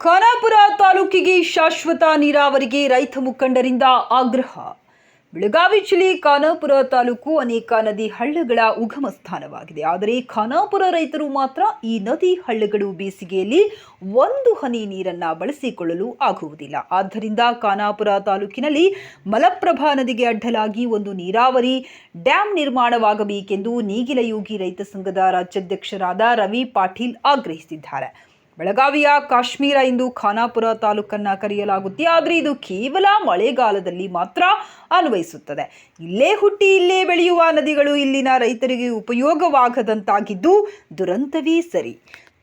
ಖಾನಾಪುರ ತಾಲೂಕಿಗೆ ಶಾಶ್ವತ ನೀರಾವರಿಗೆ ರೈತ ಮುಖಂಡರಿಂದ ಆಗ್ರಹ. ಬೆಳಗಾವಿ ಜಿಲ್ಲೆ ಖಾನಾಪುರ ತಾಲೂಕು ಅನೇಕ ನದಿ ಹಳ್ಳಗಳ ಉಗಮ ಸ್ಥಾನವಾಗಿದೆ. ಆದರೆ ಖಾನಾಪುರ ರೈತರು ಮಾತ್ರ ಈ ನದಿ ಹಳ್ಳಗಳು ಬೇಸಿಗೆಯಲ್ಲಿ ಒಂದು ಹನಿ ನೀರನ್ನ ಬಳಸಿಕೊಳ್ಳಲು ಆಗುವುದಿಲ್ಲ. ಆದ್ದರಿಂದ ಖಾನಾಪುರ ತಾಲೂಕಿನಲ್ಲಿ ಮಲಪ್ರಭಾ ನದಿಗೆ ಅಡ್ಡಲಾಗಿ ಒಂದು ನೀರಾವರಿ ಡ್ಯಾಂ ನಿರ್ಮಾಣವಾಗಬೇಕೆಂದು ನೇಗಿಲಯೋಗಿ ರೈತ ಸಂಘದ ರಾಜ್ಯಾಧ್ಯಕ್ಷರಾದ ರವಿ ಪಾಟೀಲ್ ಆಗ್ರಹಿಸಿದ್ದಾರೆ. ಬೆಳಗಾವಿಯ ಕಾಶ್ಮೀರ ಎಂದು ಖಾನಾಪುರ ತಾಲೂಕನ್ನ ಕರೆಯಲಾಗುತ್ತೆ. ಆದರೆ ಇದು ಕೇವಲ ಮಳೆಗಾಲದಲ್ಲಿ ಮಾತ್ರ ಅನ್ವಯಿಸುತ್ತದೆ. ಇಲ್ಲೇ ಹುಟ್ಟಿ ಇಲ್ಲೇ ಬೆಳೆಯುವ ನದಿಗಳು ಇಲ್ಲಿನ ರೈತರಿಗೆ ಉಪಯೋಗವಾಗದಂತಾಗಿದ್ದು ದುರಂತವೇ ಸರಿ.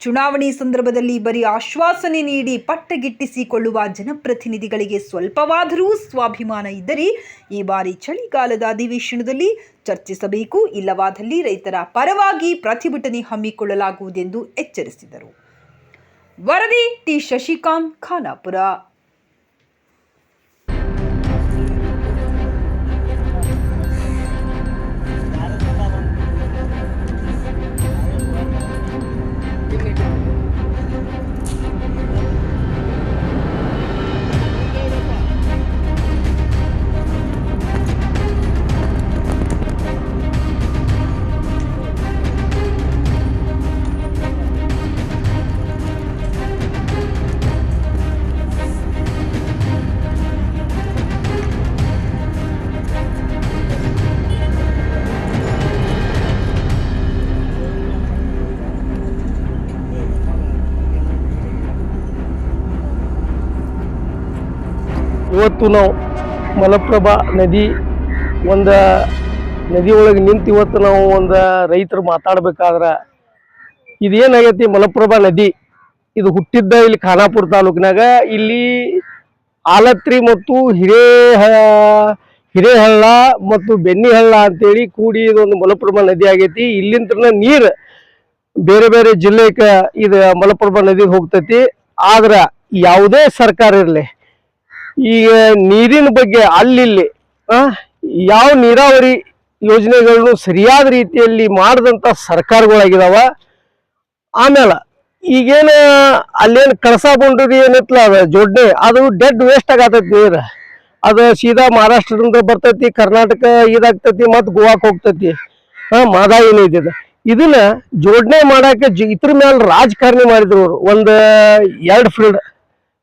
ಚುನಾವಣೆ ಸಂದರ್ಭದಲ್ಲಿ ಬರೀ ಆಶ್ವಾಸನೆ ನೀಡಿ ಪಟ್ಟಗಿಟ್ಟಿಸಿಕೊಳ್ಳುವ ಜನಪ್ರತಿನಿಧಿಗಳಿಗೆ ಸ್ವಲ್ಪವಾದರೂ ಸ್ವಾಭಿಮಾನ ಇದ್ದರೆ ಈ ಬಾರಿ ಚಳಿಗಾಲದ ಅಧಿವೇಶನದಲ್ಲಿ ಚರ್ಚಿಸಬೇಕು. ಇಲ್ಲವಾದಲ್ಲಿ ರೈತರ ಪರವಾಗಿ ಪ್ರತಿಭಟನೆ ಹಮ್ಮಿಕೊಳ್ಳಲಾಗುವುದೆಂದು ಎಚ್ಚರಿಸಿದರು. ವರದಿ ಟಿ ಶಶಿಕಾಂತ್, ಖಾನಾಪುರ. ಇವತ್ತು ನಾವು ಮಲಪ್ರಭಾ ನದಿ ನದಿಯೊಳಗೆ ನಿಂತು ಇವತ್ತು ನಾವು ಒಂದು ರೈತರು ಮಾತಾಡ್ಬೇಕಾದ್ರೆ ಇದೇನಾಗೈತಿ, ಮಲಪ್ರಭಾ ನದಿ ಇದು ಹುಟ್ಟಿದ್ದ ಇಲ್ಲಿ ಖಾನಾಪುರ ತಾಲೂಕಿನಾಗ. ಇಲ್ಲಿ ಆಲತ್ರಿ ಮತ್ತು ಹಿರೇಹಳ್ಳ ಮತ್ತು ಬೆನ್ನಿಹಳ್ಳ ಅಂತೇಳಿ ಕೂಡಿ ಇದೊಂದು ಮಲಪ್ರಭಾ ನದಿ ಆಗೈತಿ. ಇಲ್ಲಿಂದ ನೀರು ಬೇರೆ ಬೇರೆ ಜಿಲ್ಲೆಗೆ ಇದು ಮಲಪ್ರಭಾ ನದಿಗೆ ಹೋಗ್ತೈತಿ. ಆದ್ರೆ ಯಾವುದೇ ಸರ್ಕಾರ ಇರಲಿ, ಈಗ ನೀರಿನ ಬಗ್ಗೆ ಅಲ್ಲಿ ಯಾವ ನೀರಾವರಿ ಯೋಜನೆಗಳನ್ನು ಸರಿಯಾದ ರೀತಿಯಲ್ಲಿ ಮಾಡಿದಂಥ ಸರ್ಕಾರಗಳಾಗಿದಾವ. ಆಮೇಲೆ ಈಗೇನು ಅಲ್ಲೇನು ಕಳಸಾ ಬಂಡೂರಿ ಏನೈತಲ್ಲ, ಅದು ಜೋಡಣೆ ಅದು ಡೆಡ್ ವೇಸ್ಟ್ ಆಗತೈತಿ ನೀರು. ಅದು ಸೀದಾ ಮಹಾರಾಷ್ಟ್ರದಿಂದ ಬರ್ತೈತಿ, ಕರ್ನಾಟಕ ಇದಾಗ್ತೈತಿ, ಮತ್ತು ಗೋವಾಕ್ಕೆ ಹೋಗ್ತೈತಿ. ಮಾದಾ ಏನೈತಿದೆ ಇದನ್ನ ಜೋಡಣೆ ಮಾಡಕ್ಕೆ ಇದ್ರ ಮೇಲೆ ರಾಜಕಾರಣಿ ಮಾಡಿದ್ರು ಅವರು. ಒಂದು 2 ಫೀಲ್ಡ್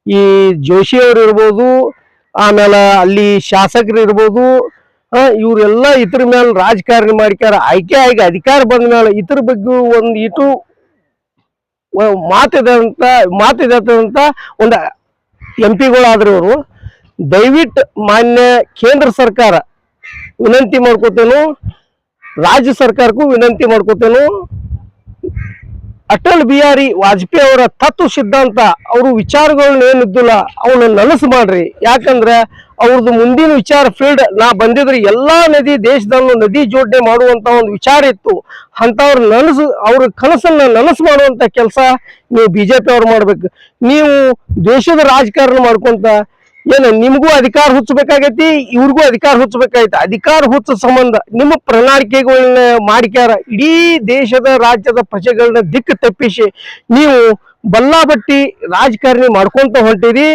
ಈ ಜೋಶಿ ಅವರು ಇರ್ಬೋದು, ಆಮೇಲೆ ಅಲ್ಲಿ ಶಾಸಕರು ಇರ್ಬೋದು, ಇವರೆಲ್ಲ ಇದ್ರ ಮೇಲೆ ರಾಜಕಾರಣಿ ಮಾಡಿಕಾರ. ಆಯ್ಕೆ ಆಗಿ ಅಧಿಕಾರ ಬಂದ ಮೇಲೆ ಇದ್ರ ಬಗ್ಗೆ ಒಂದು ಇಟು ಮಾತಿದೆ ಅಂತ ಒಂದು MP ಗಳಾದ್ರೆ ಇವರು ದಯವಿಟ್ಟು ಮಾನ್ಯ ಕೇಂದ್ರ ಸರ್ಕಾರ ವಿನಂತಿ ಮಾಡ್ಕೋತೇನು, ರಾಜ್ಯ ಸರ್ಕಾರಕ್ಕೂ ವಿನಂತಿ ಮಾಡ್ಕೋತೇನು, ಅಟಲ್ ಬಿಹಾರಿ ವಾಜಪೇಯಿ ಅವರ ತತ್ವ ಸಿದ್ಧಾಂತ ಅವರು ವಿಚಾರಗಳನ್ನ ಏನಿದ್ದಿಲ್ಲ ಅವನ್ನ ನನಸು ಮಾಡ್ರಿ. ಯಾಕಂದ್ರೆ ಅವ್ರದ್ದು ಮುಂದಿನ ವಿಚಾರ ಫೀಲ್ಡ್ ನಾ ಬಂದಿದ್ರೆ ಎಲ್ಲಾ ನದಿ ದೇಶದಲ್ಲೂ ನದಿ ಜೋಡಣೆ ಮಾಡುವಂತ ಒಂದು ವಿಚಾರ ಇತ್ತು. ಅವ್ರ ಕನಸನ್ನ ನನಸು ಮಾಡುವಂತ ಕೆಲಸ ನೀವು BJP ಅವ್ರು ಮಾಡ್ಬೇಕು. ನೀವು ದೇಶದ ರಾಜಕಾರಣ ಮಾಡ್ಕೊಂತ ಏನು ನಿಮಗೂ ಅಧಿಕಾರ ಹುಚ್ಚಬೇಕಾಗೈತಿ, ಇವ್ರಿಗೂ ಅಧಿಕಾರ ಹುಚ್ಚಬೇಕಾಯ್ತು. ಅಧಿಕಾರ ಹುಚ್ಚ ಸಂಬಂಧ ನಿಮ್ಮ ಪ್ರಣಾಳಿಕೆಗಳನ್ನ ಮಾಡಿಕ್ಯಾರ ಇಡೀ ದೇಶದ ರಾಜ್ಯದ ಪ್ರಜೆಗಳನ್ನ ದಿಕ್ಕು ತಪ್ಪಿಸಿ ನೀವು ಬಲ್ಲಾಬಟ್ಟಿ ರಾಜಕಾರಣಿ ಮಾಡ್ಕೊಂತ ಹೊಂಟಿರಿ.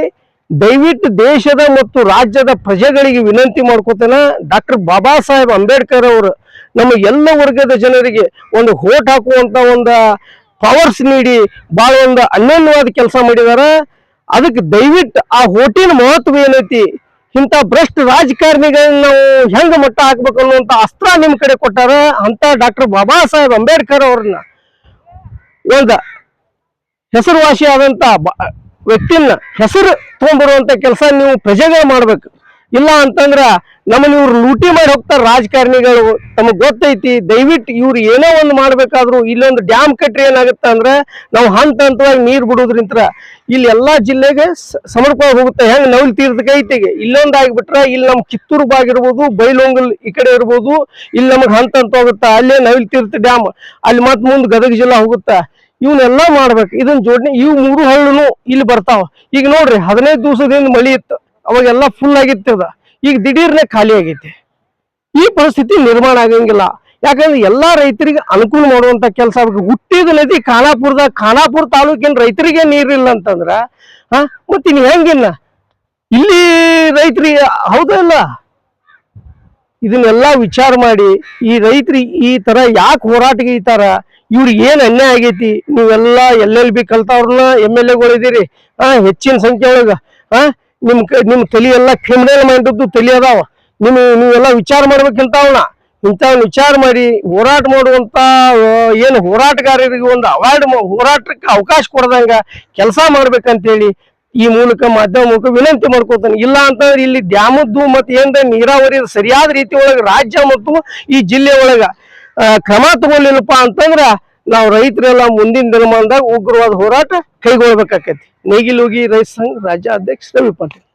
ದಯವಿಟ್ಟು ದೇಶದ ಮತ್ತು ರಾಜ್ಯದ ಪ್ರಜೆಗಳಿಗೆ ವಿನಂತಿ ಮಾಡ್ಕೋತೇನೆ, ಡಾಕ್ಟರ್ ಬಾಬಾ ಸಾಹೇಬ್ ಅಂಬೇಡ್ಕರ್ ಅವರು ನಮ್ಮ ಎಲ್ಲ ವರ್ಗದ ಜನರಿಗೆ ಒಂದು ಹೋಟ್ ಹಾಕುವಂತ ಒಂದು ಪವರ್ಸ್ ನೀಡಿ ಬಹಳ ಒಂದು ಅನ್ಯೋನ್ಯವಾದ ಕೆಲಸ ಮಾಡಿದಾರ. ಅದಕ್ಕೆ ದಯವಿಟ್ಟು ಆ ಹೋಟಿನ ಮಹತ್ವ ಏನೈತಿ, ಇಂಥ ಭ್ರಷ್ಟ ರಾಜಕಾರಣಿಗಳನ್ನ ನಾವು ಹೆಂಗ ಮಟ್ಟ ಹಾಕ್ಬೇಕು ಅನ್ನುವಂಥ ಅಸ್ತ್ರ ನಿಮ್ ಕಡೆ ಕೊಟ್ಟಾರ. ಅಂತ ಡಾಕ್ಟರ್ ಬಾಬಾ ಸಾಹೇಬ್ ಅಂಬೇಡ್ಕರ್ ಅವ್ರನ್ನ ಒಂದು ಹೆಸರುವಾಸಿ ಆದಂತ ವ್ಯಕ್ತಿನ ಹೆಸರು ತಗೊಂಡ್ಬರುವಂತ ಕೆಲಸ ನೀವು ಪ್ರಜೆಗಳು ಮಾಡ್ಬೇಕು. ಇಲ್ಲ ಅಂತಂದ್ರ ನಮ್ಮನ್ನ ಇವ್ರು ಲೂಟಿ ಮಾಡಿ ಹೋಗ್ತಾರ ರಾಜಕಾರಣಿಗಳು. ನಮಗ್ ಗೊತ್ತೈತಿ. ದಯವಿಟ್ಟು ಇವ್ರು ಏನೋ ಒಂದು ಮಾಡ್ಬೇಕಾದ್ರು ಇಲ್ಲೊಂದು ಡ್ಯಾಮ್ ಕಟ್ರಿ ಏನಾಗುತ್ತೆ ಅಂದ್ರೆ ನಾವು ಹಂತವಾಗಿ ನೀರು ಬಿಡೋದ್ರಿಂತ ಇಲ್ಲಿ ಎಲ್ಲಾ ಜಿಲ್ಲೆಗೆ ಸಮರ್ಪಕ ಹೋಗುತ್ತೆ. ಹೆಂಗ್ ನವಲ್ ತೀರ್ಥಕ್ಕೆ ಐತಿಗೆ ಇಲ್ಲೊಂದು ಆಗಿಬಿಟ್ರೆ ಇಲ್ಲಿ ನಮ್ ಕಿತ್ತೂರು ಬಾಗಿರ್ಬೋದು, ಬೈಲೊಂಗಲ್ ಈ ಕಡೆ ಇರ್ಬೋದು, ಇಲ್ಲಿ ನಮಗ್ ಹಂತ ಹೋಗುತ್ತಾ. ಅಲ್ಲೇ ನವಲ್ ತೀರ್ಥ ಡ್ಯಾಮ್, ಅಲ್ಲಿ ಮತ್ ಮುಂದೆ ಗದಗ ಜಿಲ್ಲಾ ಹೋಗುತ್ತಾ. ಇವನ್ನೆಲ್ಲ ಮಾಡ್ಬೇಕು. ಇದನ್ನ ಜೋಡಣೆ ಇವು 3 ಹಳ್ಳುನು ಇಲ್ಲಿ ಬರ್ತಾವ. ಈಗ ನೋಡ್ರಿ 15 ದಿವಸದಿಂದ ಮಳಿ ಇತ್ತು, ಅವಾಗೆಲ್ಲ ಫುಲ್ ಆಗಿತ್ತದ. ಈಗ ದಿಢೀರ್ನೆ ಖಾಲಿ ಆಗೈತಿ. ಈ ಪರಿಸ್ಥಿತಿ ನಿರ್ಮಾಣ ಆಗಂಗಿಲ್ಲ. ಯಾಕಂದ್ರೆ ಎಲ್ಲಾ ರೈತರಿಗೆ ಅನುಕೂಲ ಮಾಡುವಂತ ಕೆಲಸ ಆಗ್ಬೇಕು. ಹುಟ್ಟಿದ ನದಿ ಖಾನಾಪುರ ತಾಲೂಕಿನ ರೈತರಿಗೆ ನೀರಿಲ್ಲ ಅಂತಂದ್ರ ಮತ್ತ ಇನ್ ಹೆಂಗಿನ್ನ ಇಲ್ಲಿ ರೈತರಿಗೆ ಹೌದಲ್ಲ? ಇದನ್ನೆಲ್ಲ ವಿಚಾರ ಮಾಡಿ ಈ ರೈತರಿಗೆ ಈ ತರ ಯಾಕೆ ಹೋರಾಟಕ್ಕೆ ಇತಾರ, ಇವ್ರಿಗೆ ಏನ್ ಅನ್ಯಾಯ ಆಗೈತಿ, ನೀವೆಲ್ಲ LLB ಕಲ್ತವ್ರನ್ನ MLA ಹೆಚ್ಚಿನ ಸಂಖ್ಯೆ ಒಳಗ ನಿಮ್ ತಲೆ ಎಲ್ಲ ಕ್ರಿಮಿನಲ್ ಮೈಂಡ್ ತಲೆ ಅದಾವ. ನೀವೆಲ್ಲ ವಿಚಾರ ಮಾಡ್ಬೇಕಿಂತವನ್ನ ಇಂಥವ್ನ ವಿಚಾರ ಮಾಡಿ ಹೋರಾಟ ಮಾಡುವಂತ ಏನು ಹೋರಾಟಗಾರರಿಗೆ ಒಂದು ಹೋರಾಟಕ್ಕೆ ಅವಕಾಶ ಕೊಡದಂಗ ಕೆಲಸ ಮಾಡ್ಬೇಕಂತೇಳಿ ಈ ಮೂಲಕ ಮಾಧ್ಯಮ ಮೂಲಕ ವಿನಂತಿ ಮಾಡ್ಕೋತಾನೆ. ಇಲ್ಲ ಅಂತಂದ್ರೆ ಇಲ್ಲಿ ಡ್ಯಾಮದ್ದು ಮತ್ತೆ ಏನ್ರ ನೀರಾವರಿ ಸರಿಯಾದ ರೀತಿ ಒಳಗ ರಾಜ್ಯ ಮತ್ತು ಈ ಜಿಲ್ಲೆ ಒಳಗ ಕ್ರಮ ತಗೊಳ್ಳಿಲ್ಲಪ್ಪ ಅಂತಂದ್ರ ನಾವು ರೈತರೆಲ್ಲ ಮುಂದಿನ ದಿನಮಾನದಾಗ ಉಗ್ರವಾದ ಹೋರಾಟ ಕೈಗೊಳ್ಬೇಕಾಕೈತಿ. ನೇಗಿಲುಗಿ ರೈತ ಸಂಘ ರಾಜ್ಯ ಅಧ್ಯಕ್ಷ ರವಿ ಪಾಟೀಲ್.